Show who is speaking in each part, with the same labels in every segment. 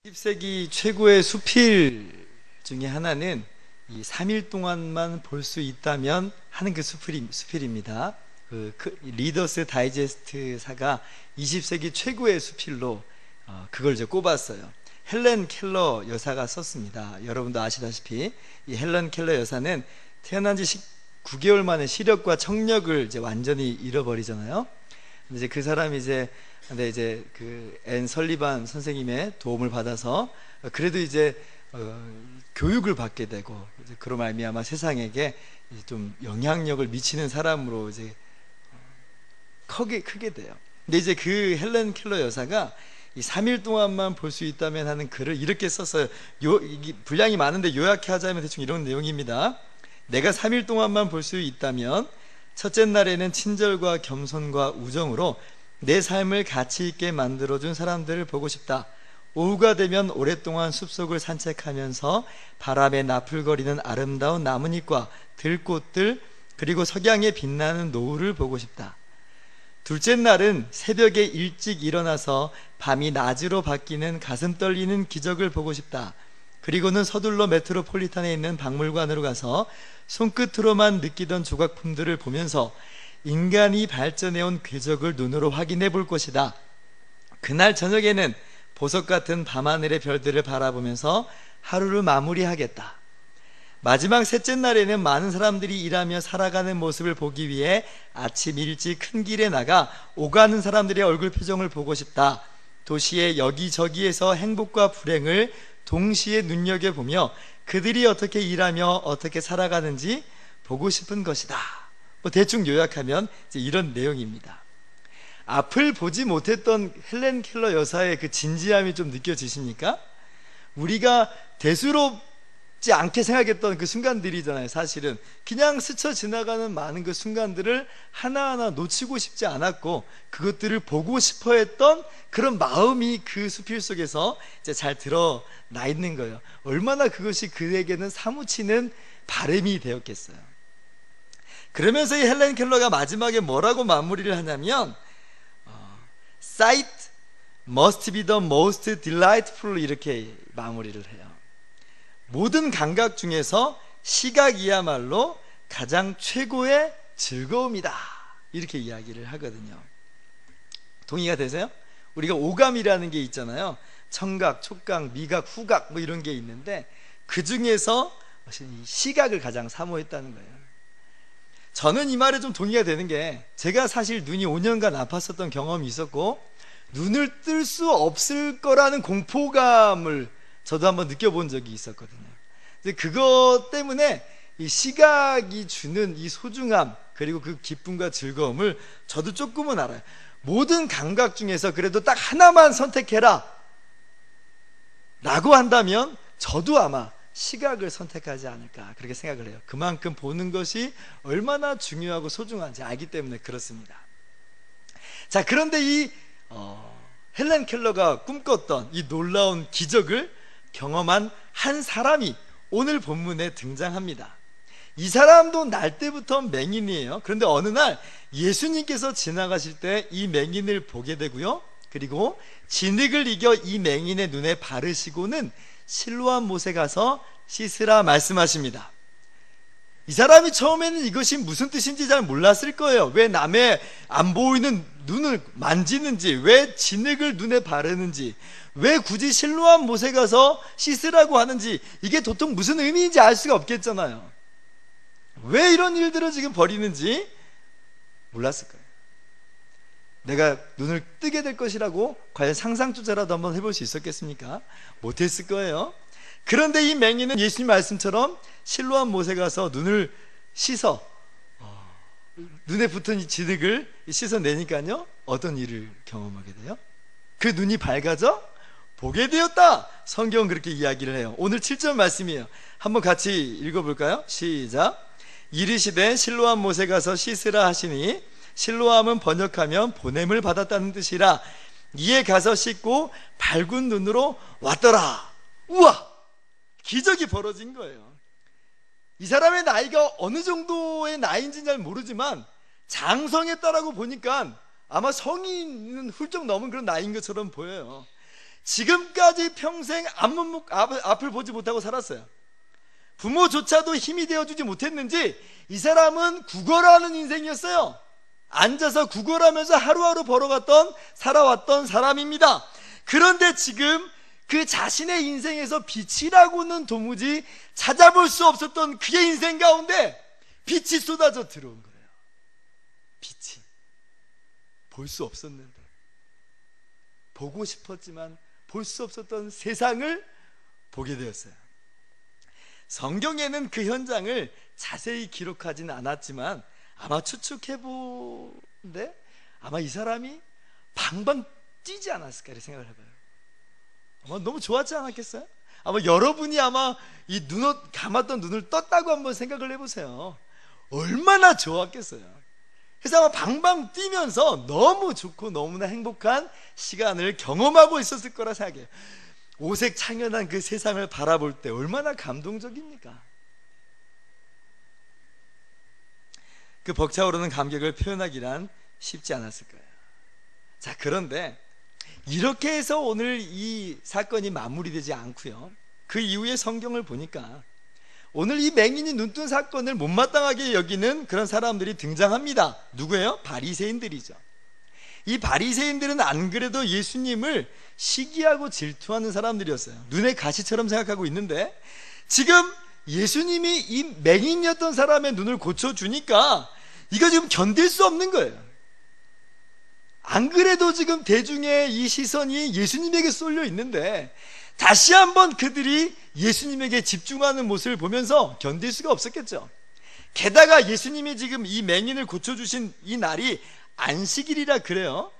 Speaker 1: 20세기 최고의 수필 중에 하나는 이 3일 동안만 볼 수 있다면 하는 그 수필입니다. 리더스 다이제스트사가 20세기 최고의 수필로 그걸 이제 꼽았어요. 헬렌 켈러 여사가 썼습니다. 여러분도 아시다시피 이 헬렌 켈러 여사는 태어난 지 9개월 만에 시력과 청력을 이제 완전히 잃어버리잖아요. 근데 이제 그 사람이 근데 이제 그 앤 설리반 선생님의 도움을 받아서 그래도 이제 교육을 받게 되고 이제 그로 말미암아 세상에게 이제 좀 영향력을 미치는 사람으로 이제 크게 돼요. 근데 이제 그 헬렌 켈러 여사가 이 3일 동안만 볼 수 있다면 하는 글을 이렇게 썼어요. 이게 분량이 많은데 요약해 하자면 대충 이런 내용입니다. 내가 3일 동안만 볼 수 있다면 첫째 날에는 친절과 겸손과 우정으로 내 삶을 가치 있게 만들어준 사람들을 보고 싶다. 오후가 되면 오랫동안 숲속을 산책하면서 바람에 나풀거리는 아름다운 나뭇잎과 들꽃들 그리고 석양에 빛나는 노을을 보고 싶다. 둘째 날은 새벽에 일찍 일어나서 밤이 낮으로 바뀌는 가슴 떨리는 기적을 보고 싶다. 그리고는 서둘러 메트로폴리탄에 있는 박물관으로 가서 손끝으로만 느끼던 조각품들을 보면서 인간이 발전해온 궤적을 눈으로 확인해 볼 것이다. 그날 저녁에는 보석 같은 밤하늘의 별들을 바라보면서 하루를 마무리하겠다. 마지막 셋째 날에는 많은 사람들이 일하며 살아가는 모습을 보기 위해 아침 일찍 큰 길에 나가 오가는 사람들의 얼굴 표정을 보고 싶다. 도시의 여기저기에서 행복과 불행을 동시에 눈여겨보며 그들이 어떻게 일하며 어떻게 살아가는지 보고 싶은 것이다. 대충 요약하면 이제 이런 내용입니다. 앞을 보지 못했던 헬렌 켈러 여사의 그 진지함이 좀 느껴지십니까? 우리가 대수롭지 않게 생각했던 그 순간들이잖아요. 사실은 그냥 스쳐 지나가는 많은 그 순간들을 하나하나 놓치고 싶지 않았고 그것들을 보고 싶어 했던 그런 마음이 그 수필 속에서 이제 잘 드러나 있는 거예요. 얼마나 그것이 그에게는 사무치는 바람이 되었겠어요. 그러면서 이 헬렌 켈러가 마지막에 뭐라고 마무리를 하냐면 Sight must be the most delightful 이렇게 마무리를 해요. 모든 감각 중에서 시각이야말로 가장 최고의 즐거움이다 이렇게 이야기를 하거든요. 동의가 되세요? 우리가 오감이라는 게 있잖아요. 청각, 촉각, 미각, 후각 뭐 이런 게 있는데 그 중에서 시각을 가장 사모했다는 거예요. 저는 이 말에 좀 동의가 되는 게 제가 사실 눈이 5년간 아팠었던 경험이 있었고 눈을 뜰 수 없을 거라는 공포감을 저도 한번 느껴본 적이 있었거든요. 그것 때문에 이 시각이 주는 이 소중함 그리고 그 기쁨과 즐거움을 저도 조금은 알아요. 모든 감각 중에서 그래도 딱 하나만 선택해라 라고 한다면 저도 아마 시각을 선택하지 않을까 그렇게 생각을 해요. 그만큼 보는 것이 얼마나 중요하고 소중한지 알기 때문에 그렇습니다. 자, 그런데 이 헬렌 켈러가 꿈꿨던 이 놀라운 기적을 경험한 한 사람이 오늘 본문에 등장합니다. 이 사람도 날 때부터 맹인이에요. 그런데 어느 날 예수님께서 지나가실 때 이 맹인을 보게 되고요. 그리고 진흙을 이겨 이 맹인의 눈에 바르시고는 실로암 못에 가서 씻으라 말씀하십니다. 이 사람이 처음에는 이것이 무슨 뜻인지 잘 몰랐을 거예요. 왜 남의 안 보이는 눈을 만지는지, 왜 진흙을 눈에 바르는지, 왜 굳이 실로암 못에 가서 씻으라고 하는지 이게 도통 무슨 의미인지 알 수가 없겠잖아요. 왜 이런 일들을 지금 벌이는지 몰랐을 거예요. 내가 눈을 뜨게 될 것이라고 과연 상상조차라도 한번 해볼 수 있었겠습니까? 못했을 거예요. 그런데 이 맹인은 예수님 말씀처럼 실로암 못에 가서 눈을 씻어 눈에 붙은 이 진흙을 씻어내니까요 어떤 일을 경험하게 돼요? 그 눈이 밝아져 보게 되었다. 성경은 그렇게 이야기를 해요. 오늘 7절 말씀이에요. 한번 같이 읽어볼까요? 시작. 이르시되 실로암 못에 가서 씻으라 하시니 실로암은 번역하면 보냄을 받았다는 뜻이라 이에 가서 씻고 밝은 눈으로 왔더라. 우와! 기적이 벌어진 거예요. 이 사람의 나이가 어느 정도의 나이인지는 잘 모르지만 장성했다라고 보니까 아마 성인은 훌쩍 넘은 그런 나이인 것처럼 보여요. 지금까지 평생 앞을 보지 못하고 살았어요. 부모조차도 힘이 되어주지 못했는지 이 사람은 구걸하는 인생이었어요. 앉아서 구걸하면서 하루하루 살아왔던 사람입니다. 그런데 지금 그 자신의 인생에서 빛이라고는 도무지 찾아볼 수 없었던 그의 인생 가운데 빛이 쏟아져 들어온 거예요. 빛이 볼 수 없었는데, 보고 싶었지만 볼 수 없었던 세상을 보게 되었어요. 성경에는 그 현장을 자세히 기록하지는 않았지만 아마 추측해보는데 아마 이 사람이 방방 뛰지 않았을까 이렇게 생각을 해봐요. 아마 너무 좋았지 않았겠어요? 아마 여러분이 아마 이 감았던 눈을 떴다고 한번 생각을 해보세요. 얼마나 좋았겠어요. 그래서 아마 방방 뛰면서 너무 좋고 너무나 행복한 시간을 경험하고 있었을 거라 생각해요. 오색 창연한 그 세상을 바라볼 때 얼마나 감동적입니까? 그 벅차오르는 감격을 표현하기란 쉽지 않았을 거예요. 자, 그런데 이렇게 해서 오늘 이 사건이 마무리되지 않고요, 그 이후에 성경을 보니까 오늘 이 맹인이 눈뜬 사건을 못마땅하게 여기는 그런 사람들이 등장합니다. 누구예요? 바리새인들이죠. 이 바리새인들은 안 그래도 예수님을 시기하고 질투하는 사람들이었어요. 눈의 가시처럼 생각하고 있는데 지금 예수님이 이 맹인이었던 사람의 눈을 고쳐주니까 이거 지금 견딜 수 없는 거예요. 안 그래도 지금 대중의 이 시선이 예수님에게 쏠려 있는데 다시 한번 그들이 예수님에게 집중하는 모습을 보면서 견딜 수가 없었겠죠. 게다가 예수님이 지금 이 맹인을 고쳐주신 이 날이 안식일이라 그래요.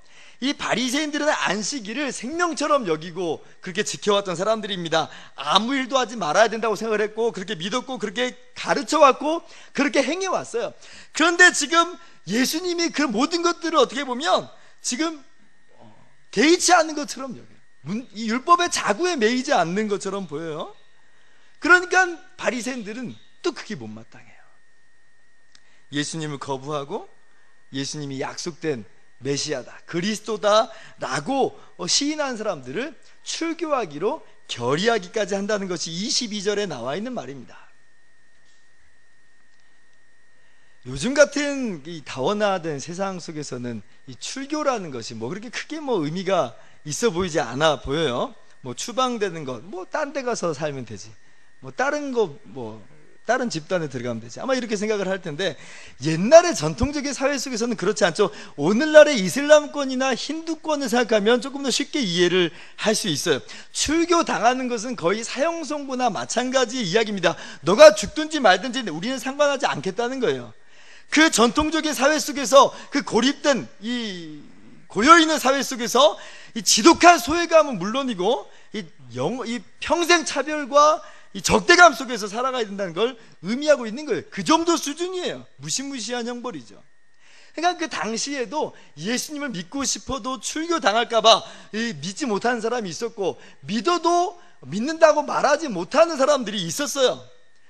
Speaker 1: 이 바리새인들은 안식일을 생명처럼 여기고 그렇게 지켜왔던 사람들입니다. 아무 일도 하지 말아야 된다고 생각을 했고 그렇게 믿었고 그렇게 가르쳐왔고 그렇게 행해왔어요. 그런데 지금 예수님이 그 모든 것들을 어떻게 보면 지금 개의치 않는 것처럼 여겨요. 이 율법의 자구에 매이지 않는 것처럼 보여요. 그러니까 바리새인들은 또 그게 못마땅해요. 예수님을 거부하고 예수님이 약속된 메시아다, 그리스도다 라고 시인한 사람들을 출교하기로 결의하기까지 한다는 것이 22절에 나와 있는 말입니다. 요즘 같은 이 다원화된 세상 속에서는 이 출교라는 것이 그렇게 크게 의미가 있어 보이지 않아 보여요. 추방되는 것, 딴 데 가서 살면 되지, 다른 집단에 들어가면 되지, 아마 이렇게 생각을 할 텐데 옛날의 전통적인 사회 속에서는 그렇지 않죠. 오늘날의 이슬람권이나 힌두권을 생각하면 조금 더 쉽게 이해를 할 수 있어요. 출교 당하는 것은 거의 사형선고나 마찬가지의 이야기입니다. 너가 죽든지 말든지 우리는 상관하지 않겠다는 거예요. 그 전통적인 사회 속에서 그 고립된 이 고여있는 사회 속에서 이 지독한 소외감은 물론이고 이 평생 차별과 이 적대감 속에서 살아가야 된다는 걸 의미하고 있는 거예요. 그 정도 수준이에요. 무시무시한 형벌이죠. 그러니까 그 당시에도 예수님을 믿고 싶어도 출교당할까봐 믿지 못하는 사람이 있었고, 믿어도 믿는다고 말하지 못하는 사람들이 있었어요.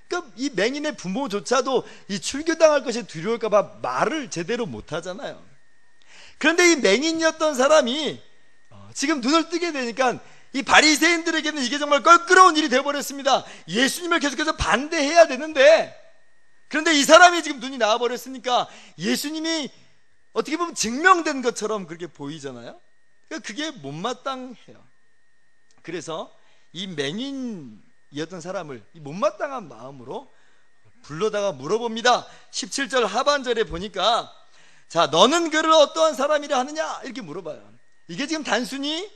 Speaker 1: 그러니까 이 맹인의 부모조차도 이 출교당할 것이 두려울까봐 말을 제대로 못하잖아요. 그런데 이 맹인이었던 사람이 지금 눈을 뜨게 되니까 이 바리새인들에게는 이게 정말 껄끄러운 일이 되어버렸습니다. 예수님을 계속해서 반대해야 되는데, 그런데 이 사람이 지금 눈이 나와버렸으니까 예수님이 어떻게 보면 증명된 것처럼 그렇게 보이잖아요. 그러니까 그게 못마땅해요. 그래서 이 맹인이었던 사람을 이 못마땅한 마음으로 불러다가 물어봅니다. 17절 하반절에 보니까, 자, 너는 그를 어떠한 사람이라 하느냐 이렇게 물어봐요. 이게 지금 단순히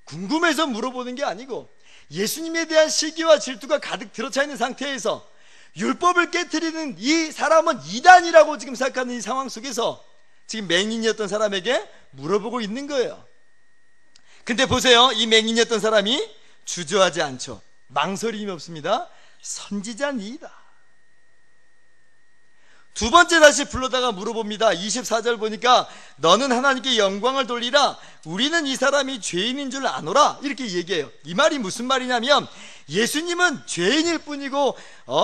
Speaker 1: 궁금해서 물어보는 게 아니고 예수님에 대한 시기와 질투가 가득 들어차 있는 상태에서 율법을 깨트리는 이 사람은 이단이라고 지금 생각하는 이 상황 속에서 지금 맹인이었던 사람에게 물어보고 있는 거예요. 근데 보세요, 이 맹인이었던 사람이 주저하지 않죠. 망설임이 없습니다. 선지자니이다. 두 번째 다시 불러다가 물어봅니다. 24절 보니까 너는 하나님께 영광을 돌리라. 우리는 이 사람이 죄인인 줄 아노라. 이렇게 얘기해요. 이 말이 무슨 말이냐면 예수님은 죄인일 뿐이고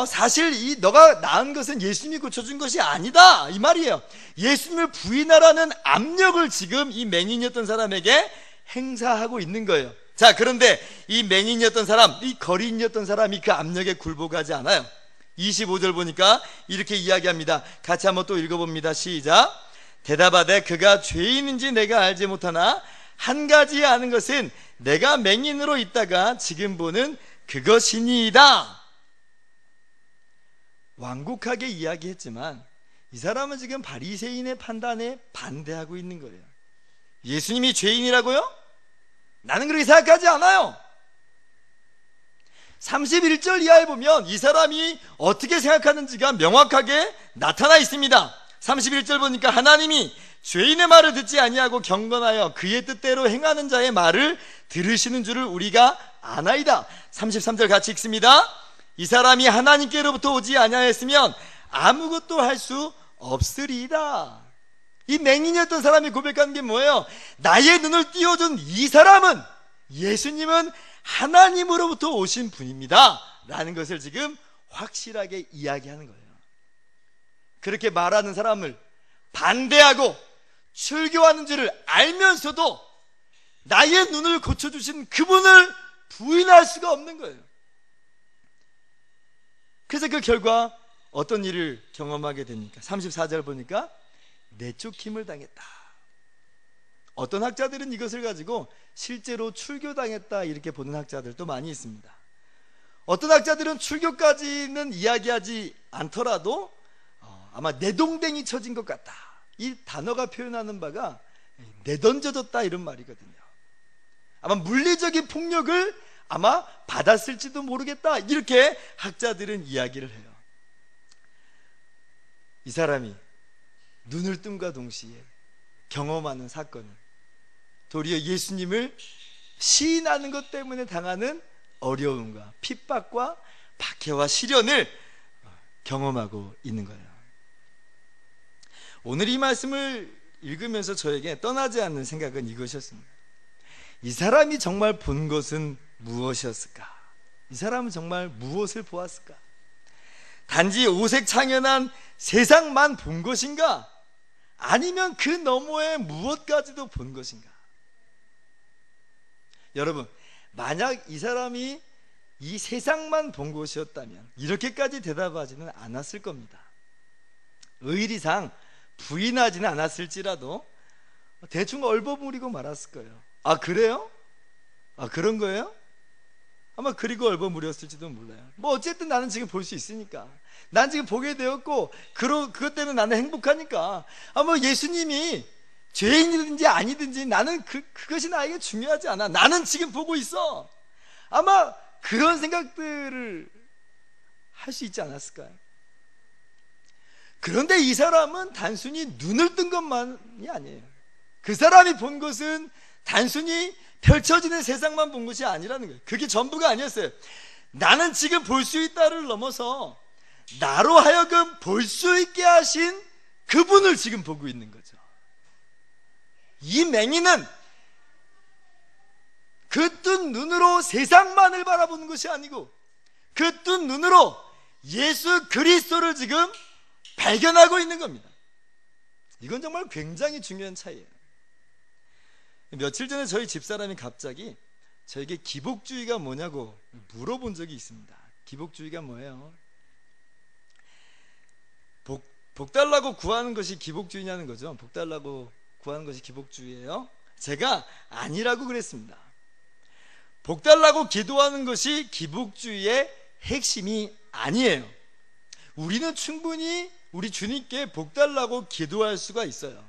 Speaker 1: 사실 너가 낳은 것은 예수님이 고쳐준 것이 아니다 이 말이에요. 예수님을 부인하라는 압력을 지금 이 맹인이었던 사람에게 행사하고 있는 거예요. 자, 그런데 이 맹인이었던 사람, 이 거리인이었던 사람이 그 압력에 굴복하지 않아요. 25절 보니까 이렇게 이야기합니다. 같이 한번 또 읽어봅니다. 시작. 대답하되 그가 죄인인지 내가 알지 못하나 한 가지 아는 것은 내가 맹인으로 있다가 지금 보는 그것이니이다. 완곡하게 이야기했지만 이 사람은 지금 바리새인의 판단에 반대하고 있는 거예요. 예수님이 죄인이라고요? 나는 그렇게 생각하지 않아요. 31절 이하에 보면 이 사람이 어떻게 생각하는지가 명확하게 나타나 있습니다. 31절 보니까 하나님이 죄인의 말을 듣지 아니하고 경건하여 그의 뜻대로 행하는 자의 말을 들으시는 줄을 우리가 아나이다. 33절 같이 읽습니다. 이 사람이 하나님께로부터 오지 아니하였으면 아무것도 할 수 없으리이다. 이 맹인이었던 사람이 고백하는 게 뭐예요? 나의 눈을 띄워준 이 사람은, 예수님은 하나님으로부터 오신 분입니다 라는 것을 지금 확실하게 이야기하는 거예요. 그렇게 말하는 사람을 반대하고 출교하는 줄을 알면서도 나의 눈을 고쳐주신 그분을 부인할 수가 없는 거예요. 그래서 그 결과 어떤 일을 경험하게 됩니까? 34절 보니까 내쫓김을 당했다. 어떤 학자들은 이것을 가지고 실제로 출교당했다 이렇게 보는 학자들도 많이 있습니다. 어떤 학자들은 출교까지는 이야기하지 않더라도 아마 내동댕이 쳐진 것 같다, 이 단어가 표현하는 바가 내던져졌다 이런 말이거든요. 아마 물리적인 폭력을 아마 받았을지도 모르겠다 이렇게 학자들은 이야기를 해요. 이 사람이 눈을 뜸과 동시에 경험하는 사건은 도리어 예수님을 시인하는 것 때문에 당하는 어려움과 핍박과 박해와 시련을 경험하고 있는 거예요. 오늘 이 말씀을 읽으면서 저에게 떠나지 않는 생각은 이것이었습니다. 이 사람이 정말 본 것은 무엇이었을까? 이 사람은 정말 무엇을 보았을까? 단지 오색 창연한 세상만 본 것인가? 아니면 그 너머에 무엇까지도 본 것인가? 여러분, 만약 이 사람이 이 세상만 본 것이었다면 이렇게까지 대답하지는 않았을 겁니다. 의리상 부인하지는 않았을지라도 대충 얼버무리고 말았을 거예요. 아, 그래요? 아, 그런 거예요? 아마 그리고 얼버무렸을지도 몰라요. 뭐 어쨌든 나는 지금 볼 수 있으니까, 난 지금 보게 되었고 그것 때문에 나는 행복하니까, 아마 예수님이 죄인이든지 아니든지 나는 그것이 나에게 중요하지 않아, 나는 지금 보고 있어. 아마 그런 생각들을 할 수 있지 않았을까요? 그런데 이 사람은 단순히 눈을 뜬 것만이 아니에요. 그 사람이 본 것은 단순히 펼쳐지는 세상만 본 것이 아니라는 거예요. 그게 전부가 아니었어요. 나는 지금 볼 수 있다를 넘어서 나로 하여금 볼 수 있게 하신 그분을 지금 보고 있는 거죠. 이 맹인은 그 뜬 눈으로 세상만을 바라보는 것이 아니고 그 뜬 눈으로 예수 그리스도를 지금 발견하고 있는 겁니다. 이건 정말 굉장히 중요한 차이예요. 며칠 전에 저희 집사람이 갑자기 저에게 기복주의가 뭐냐고 물어본 적이 있습니다. 기복주의가 뭐예요? 복 달라고 구하는 것이 기복주의냐는 거죠. 복 달라고 구하는 것이 기복주의예요? 제가 아니라고 그랬습니다. 복 달라고 기도하는 것이 기복주의의 핵심이 아니에요. 우리는 충분히 우리 주님께 복 달라고 기도할 수가 있어요.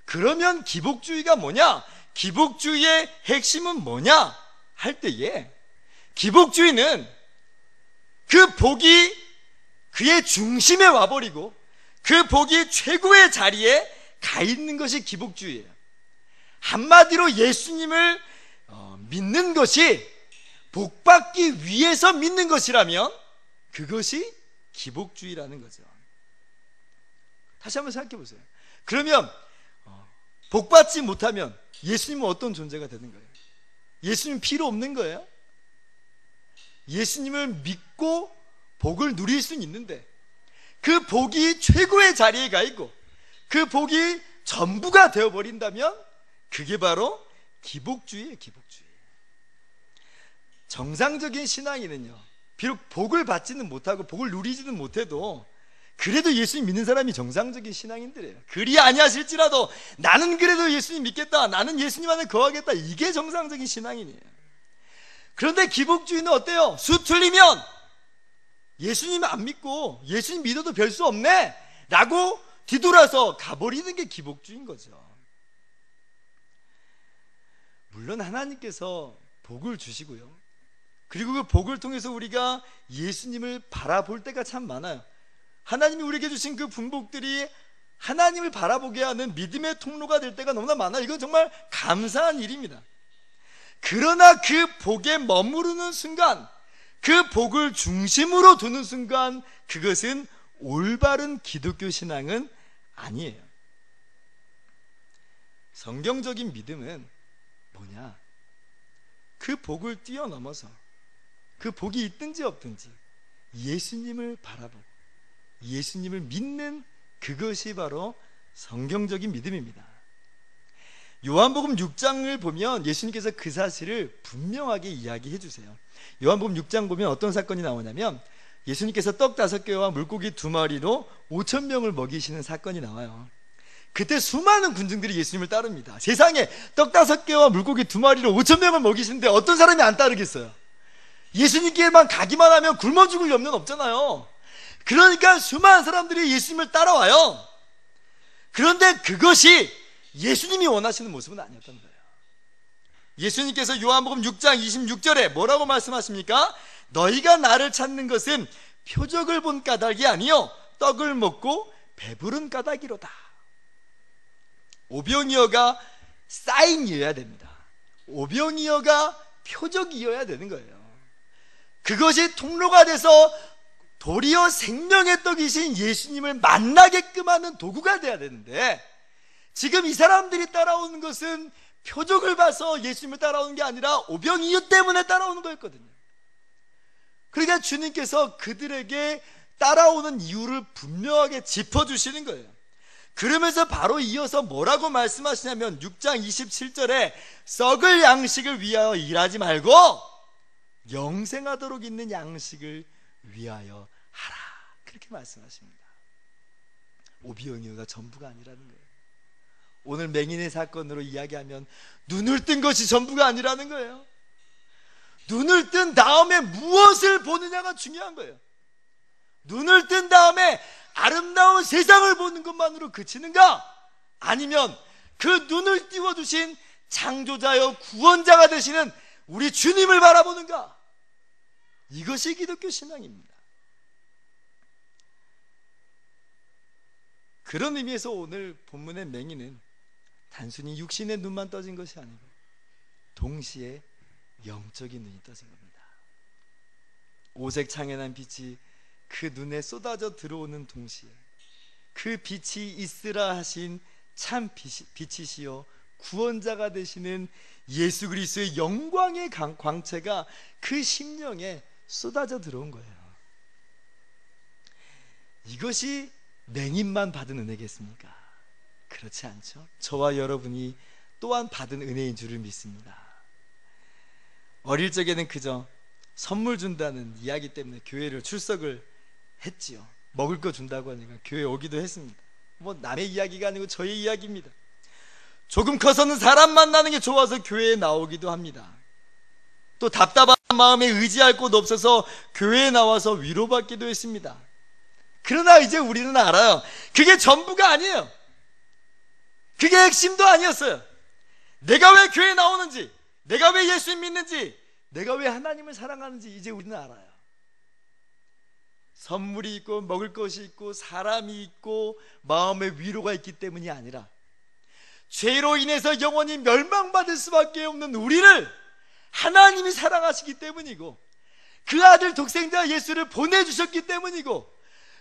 Speaker 1: 그러면 기복주의가 뭐냐? 기복주의의 핵심은 뭐냐? 할 때에 기복주의는 그 복이 그의 중심에 와버리고 그 복이 최고의 자리에 가 있는 것이 기복주의예요. 한마디로 예수님을 믿는 것이 복받기 위해서 믿는 것이라면 그것이 기복주의라는 거죠. 다시 한번 생각해 보세요. 그러면 복받지 못하면 예수님은 어떤 존재가 되는 거예요? 예수님 필요 없는 거예요? 예수님을 믿고 복을 누릴 수는 있는데 그 복이 최고의 자리에 가 있고 그 복이 전부가 되어버린다면 그게 바로 기복주의예요. 기복주의. 정상적인 신앙인은요, 비록 복을 받지는 못하고 복을 누리지는 못해도 그래도 예수님 믿는 사람이 정상적인 신앙인들이에요. 그리 아니하실지라도 나는 그래도 예수님 믿겠다, 나는 예수님 안에 거하겠다, 이게 정상적인 신앙인이에요. 그런데 기복주의는 어때요? 수 틀리면 예수님 안 믿고 예수님 믿어도 별 수 없네 라고 뒤돌아서 가버리는 게 기복주의인 거죠. 물론 하나님께서 복을 주시고요, 그리고 그 복을 통해서 우리가 예수님을 바라볼 때가 참 많아요. 하나님이 우리에게 주신 그 분복들이 하나님을 바라보게 하는 믿음의 통로가 될 때가 너무나 많아요. 이건 정말 감사한 일입니다. 그러나 그 복에 머무르는 순간, 그 복을 중심으로 두는 순간, 그것은 올바른 기독교 신앙은 아니에요. 성경적인 믿음은 뭐냐? 그 복을 뛰어넘어서 그 복이 있든지 없든지 예수님을 바라보고 예수님을 믿는, 그것이 바로 성경적인 믿음입니다. 요한복음 6장을 보면 예수님께서 그 사실을 분명하게 이야기해 주세요. 요한복음 6장 보면 어떤 사건이 나오냐면, 예수님께서 떡 5개와 물고기 2마리로 5,000명을 먹이시는 사건이 나와요. 그때 수많은 군중들이 예수님을 따릅니다. 세상에 떡 5개와 물고기 2마리로 5,000명을 먹이시는데 어떤 사람이 안 따르겠어요? 예수님께만 가기만 하면 굶어 죽을 염려는 없잖아요. 그러니까 수많은 사람들이 예수님을 따라와요. 그런데 그것이 예수님이 원하시는 모습은 아니었던 거예요. 예수님께서 요한복음 6장 26절에 뭐라고 말씀하십니까? 너희가 나를 찾는 것은 표적을 본 까닭이 아니요 떡을 먹고 배부른 까닭이로다. 오병이어가 사인이어야 됩니다. 오병이어가 표적이어야 되는 거예요. 그것이 통로가 돼서 도리어 생명의 떡이신 예수님을 만나게끔 하는 도구가 돼야 되는데, 지금 이 사람들이 따라오는 것은 표적을 봐서 예수님을 따라오는 게 아니라 오병이어 때문에 따라오는 거였거든요. 그러니까 주님께서 그들에게 따라오는 이유를 분명하게 짚어주시는 거예요. 그러면서 바로 이어서 뭐라고 말씀하시냐면 6장 27절에 썩을 양식을 위하여 일하지 말고 영생하도록 있는 양식을 위하여 하라, 그렇게 말씀하십니다. 오병이어가 전부가 아니라는 거예요. 오늘 맹인의 사건으로 이야기하면 눈을 뜬 것이 전부가 아니라는 거예요. 눈을 뜬 다음에 무엇을 보느냐가 중요한 거예요. 눈을 뜬 다음에 아름다운 세상을 보는 것만으로 그치는가? 아니면 그 눈을 띄워주신 창조자여 구원자가 되시는 우리 주님을 바라보는가? 이것이 기독교 신앙입니다. 그런 의미에서 오늘 본문의 맹인은 단순히 육신의 눈만 떠진 것이 아니고 동시에 영적인 눈이 떠진 겁니다. 오색 창연한 빛이 그 눈에 쏟아져 들어오는 동시에 그 빛이 있으라 하신 참 빛이시여 구원자가 되시는 예수 그리스도의 영광의 광채가 그 심령에 쏟아져 들어온 거예요. 이것이 맹인만 받은 은혜겠습니까? 그렇지 않죠. 저와 여러분이 또한 받은 은혜인 줄을 믿습니다. 어릴 적에는 그저 선물 준다는 이야기 때문에 교회를 출석을 했지요. 먹을 거 준다고 하니까 교회 오기도 했습니다. 뭐 남의 이야기가 아니고 저의 이야기입니다. 조금 커서는 사람 만나는 게 좋아서 교회에 나오기도 합니다. 또 답답한 마음에 의지할 곳 없어서 교회에 나와서 위로받기도 했습니다. 그러나 이제 우리는 알아요. 그게 전부가 아니에요. 그게 핵심도 아니었어요. 내가 왜 교회에 나오는지, 내가 왜 예수 믿는지, 내가 왜 하나님을 사랑하는지 이제 우리는 알아요. 선물이 있고 먹을 것이 있고 사람이 있고 마음의 위로가 있기 때문이 아니라 죄로 인해서 영원히 멸망받을 수밖에 없는 우리를 하나님이 사랑하시기 때문이고 그 아들 독생자 예수를 보내주셨기 때문이고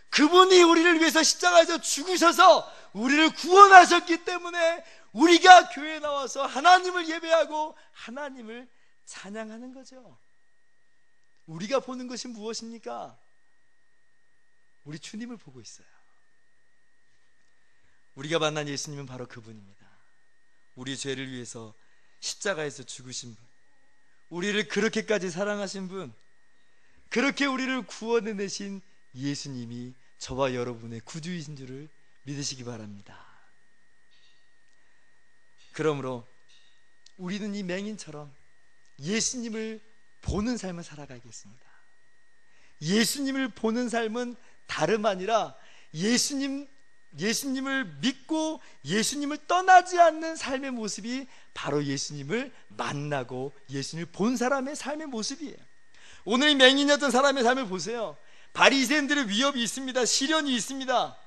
Speaker 1: 그분이 우리를 위해서 십자가에서 죽으셔서 우리를 구원하셨기 때문에 우리가 교회에 나와서 하나님을 예배하고 하나님을 찬양하는 거죠. 우리가 보는 것이 무엇입니까? 우리 주님을 보고 있어요. 우리가 만난 예수님은 바로 그분입니다. 우리 죄를 위해서 십자가에서 죽으신 분, 우리를 그렇게까지 사랑하신 분, 그렇게 우리를 구원해내신 예수님이 저와 여러분의 구주이신 줄을 믿으시기 바랍니다. 그러므로 우리는 이 맹인처럼 예수님을 보는 삶을 살아가겠습니다. 예수님을 보는 삶은 다름 아니라 예수님을 믿고 예수님을 떠나지 않는 삶의 모습이 바로 예수님을 만나고 예수님을 본 사람의 삶의 모습이에요. 오늘 이 맹인이었던 사람의 삶을 보세요. 바리새인들의 위협이 있습니다. 시련이 있습니다.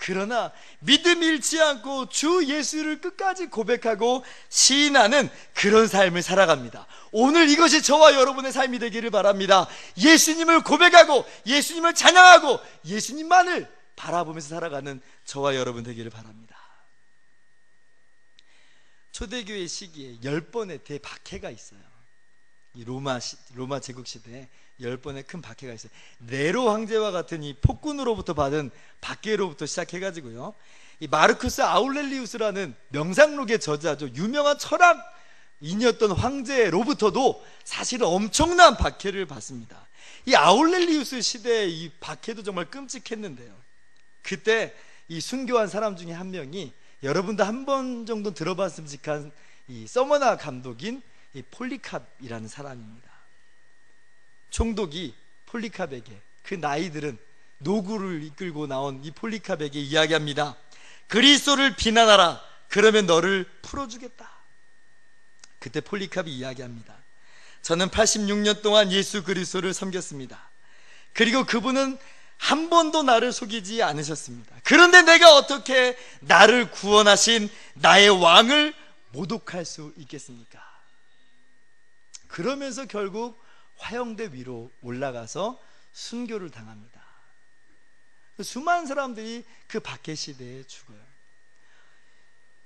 Speaker 1: 그러나 믿음 잃지 않고 주 예수를 끝까지 고백하고 시인하는 그런 삶을 살아갑니다. 오늘 이것이 저와 여러분의 삶이 되기를 바랍니다. 예수님을 고백하고 예수님을 찬양하고 예수님만을 바라보면서 살아가는 저와 여러분 되기를 바랍니다. 초대교회 시기에 10번의 대박해가 있어요. 이 로마 제국 시대에 10번의 큰 박해가 있어요. 네로 황제와 같은 이 폭군으로부터 받은 박해로부터 시작해가지고요, 이 마르쿠스 아울렐리우스라는 명상록의 저자죠, 유명한 철학인이었던 황제로부터도 사실은 엄청난 박해를 받습니다. 이 아울렐리우스 시대의 이 박해도 정말 끔찍했는데요, 그때 이 순교한 사람 중에 한 명이 여러분도 한 번 정도 들어봤으면 직한 이 서머나 감독인 이 폴리캅이라는 사람입니다. 총독이 폴리캅에게, 그 나이들은 노구를 이끌고 나온 이 폴리캅에게 이야기합니다. 그리스도를 비난하라. 그러면 너를 풀어주겠다. 그때 폴리캅이 이야기합니다. 저는 86년 동안 예수 그리스도를 섬겼습니다. 그리고 그분은 한 번도 나를 속이지 않으셨습니다. 그런데 내가 어떻게 나를 구원하신 나의 왕을 모독할 수 있겠습니까? 그러면서 결국 화형대 위로 올라가서 순교를 당합니다. 수많은 사람들이 그 박해 시대에 죽어요.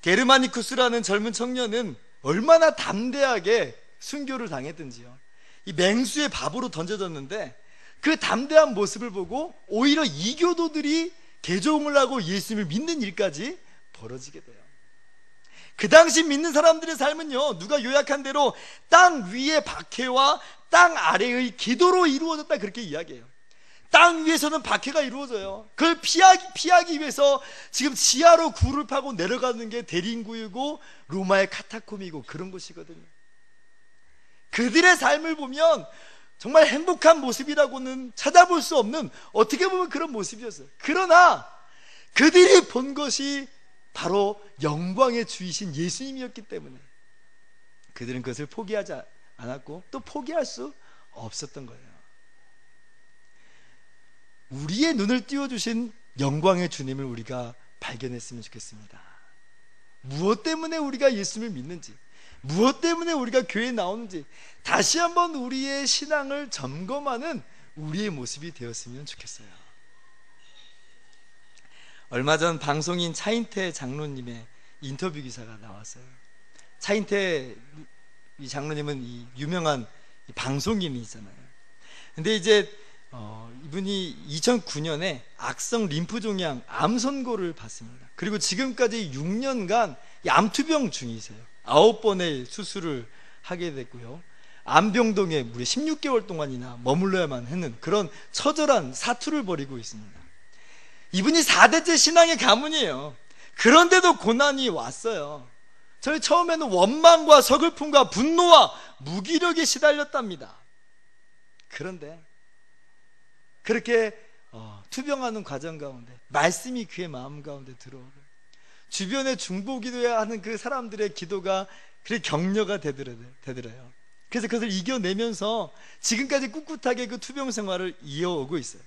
Speaker 1: 게르마니쿠스라는 젊은 청년은 얼마나 담대하게 순교를 당했든지요, 이 맹수의 밥으로 던져졌는데 그 담대한 모습을 보고 오히려 이교도들이 개종을 하고 예수님을 믿는 일까지 벌어지게 돼요. 그 당시 믿는 사람들의 삶은요, 누가 요약한 대로 땅 위의 박해와 땅 아래의 기도로 이루어졌다, 그렇게 이야기해요. 땅 위에서는 박해가 이루어져요. 그걸 피하기 위해서 지금 지하로 굴을 파고 내려가는 게 대림구이고 로마의 카타콤이고 그런 곳이거든요. 그들의 삶을 보면 정말 행복한 모습이라고는 찾아볼 수 없는, 어떻게 보면 그런 모습이었어요. 그러나 그들이 본 것이 바로 영광의 주이신 예수님이었기 때문에 그들은 그것을 포기하지 않았고 또 포기할 수 없었던 거예요. 우리의 눈을 띄워주신 영광의 주님을 우리가 발견했으면 좋겠습니다. 무엇 때문에 우리가 예수님을 믿는지, 무엇 때문에 우리가 교회에 나오는지 다시 한번 우리의 신앙을 점검하는 우리의 모습이 되었으면 좋겠어요. 얼마 전 방송인 차인태 장로님의 인터뷰 기사가 나왔어요. 차인태 이 장로님은 이 유명한 방송인이잖아요. 근데 이제 이분이 2009년에 악성 림프종양 암 선고를 받습니다. 그리고 지금까지 6년간 암투병 중이세요. 9번의 수술을 하게 됐고요, 암병동에 무려 16개월 동안이나 머물러야만 했는 그런 처절한 사투를 벌이고 있습니다. 이분이 4대째 신앙의 가문이에요. 그런데도 고난이 왔어요. 저희 처음에는 원망과 서글픔과 분노와 무기력에 시달렸답니다. 그런데 그렇게 투병하는 과정 가운데 말씀이 그의 마음 가운데 들어오고 주변에 중보기도해야 하는 그 사람들의 기도가 그렇게 격려가 되더래요. 그래서 그것을 이겨내면서 지금까지 꿋꿋하게 그 투병 생활을 이어오고 있어요.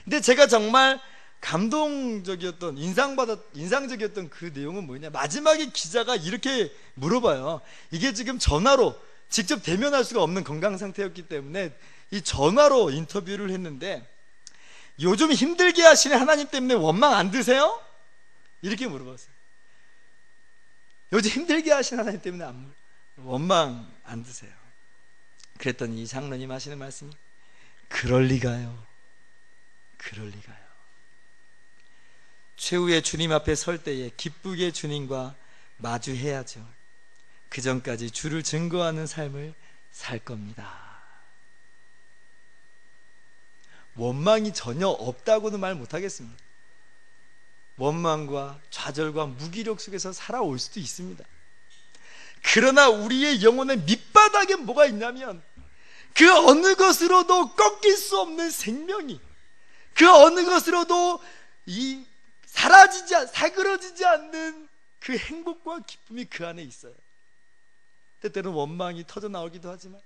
Speaker 1: 근데 제가 정말 감동적이었던, 인상적이었던 그 내용은 뭐냐, 마지막에 기자가 이렇게 물어봐요. 이게 지금 전화로 직접 대면할 수가 없는 건강 상태였기 때문에 이 전화로 인터뷰를 했는데, 요즘 힘들게 하시는 하나님 때문에 원망 안 드세요? 이렇게 물어봤어요. 요즘 힘들게 하시는 하나님 때문에 원망 안 드세요? 그랬더니 이 장로님 하시는 말씀이, 그럴 리가요, 그럴 리가요. 최후의 주님 앞에 설 때에 기쁘게 주님과 마주해야죠. 그 전까지 주를 증거하는 삶을 살 겁니다. 원망이 전혀 없다고는 말 못하겠습니다. 원망과 좌절과 무기력 속에서 살아올 수도 있습니다. 그러나 우리의 영혼의 밑바닥에 뭐가 있냐면 그 어느 것으로도 꺾일 수 없는 생명이, 그 어느 것으로도 사그러지지 않는 그 행복과 기쁨이 그 안에 있어요. 때때로는 원망이 터져 나오기도 하지만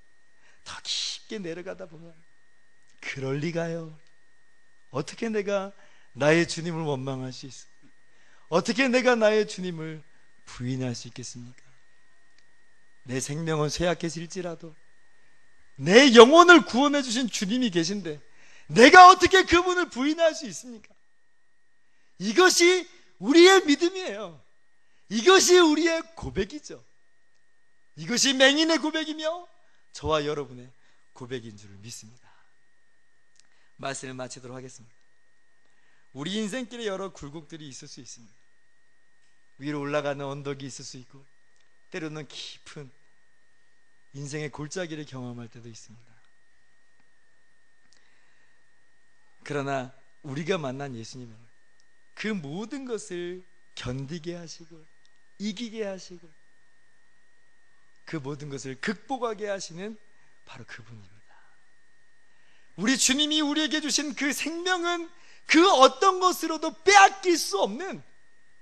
Speaker 1: 더 깊게 내려가다 보면 그럴 리가요. 어떻게 내가 나의 주님을 원망할 수 있습니까? 어떻게 내가 나의 주님을 부인할 수 있겠습니까? 내 생명은 쇠약해질지라도 내 영혼을 구원해 주신 주님이 계신데 내가 어떻게 그분을 부인할 수 있습니까? 이것이 우리의 믿음이에요. 이것이 우리의 고백이죠. 이것이 맹인의 고백이며 저와 여러분의 고백인 줄 믿습니다. 말씀을 마치도록 하겠습니다. 우리 인생길에 여러 굴곡들이 있을 수 있습니다. 위로 올라가는 언덕이 있을 수 있고 때로는 깊은 인생의 골짜기를 경험할 때도 있습니다. 그러나 우리가 만난 예수님은 그 모든 것을 견디게 하시고 이기게 하시고 그 모든 것을 극복하게 하시는 바로 그분입니다. 우리 주님이 우리에게 주신 그 생명은 그 어떤 것으로도 빼앗길 수 없는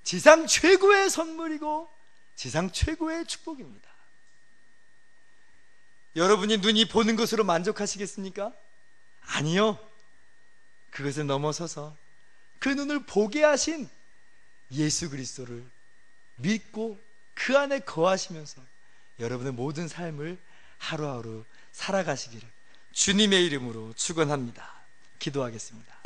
Speaker 1: 지상 최고의 선물이고 지상 최고의 축복입니다. 여러분이 눈이 보는 것으로 만족하시겠습니까? 아니요. 그것을 넘어서서 그 눈을 보게 하신 예수 그리스도를 믿고 그 안에 거하시면서 여러분의 모든 삶을 하루하루 살아가시기를 주님의 이름으로 축원합니다. 기도하겠습니다.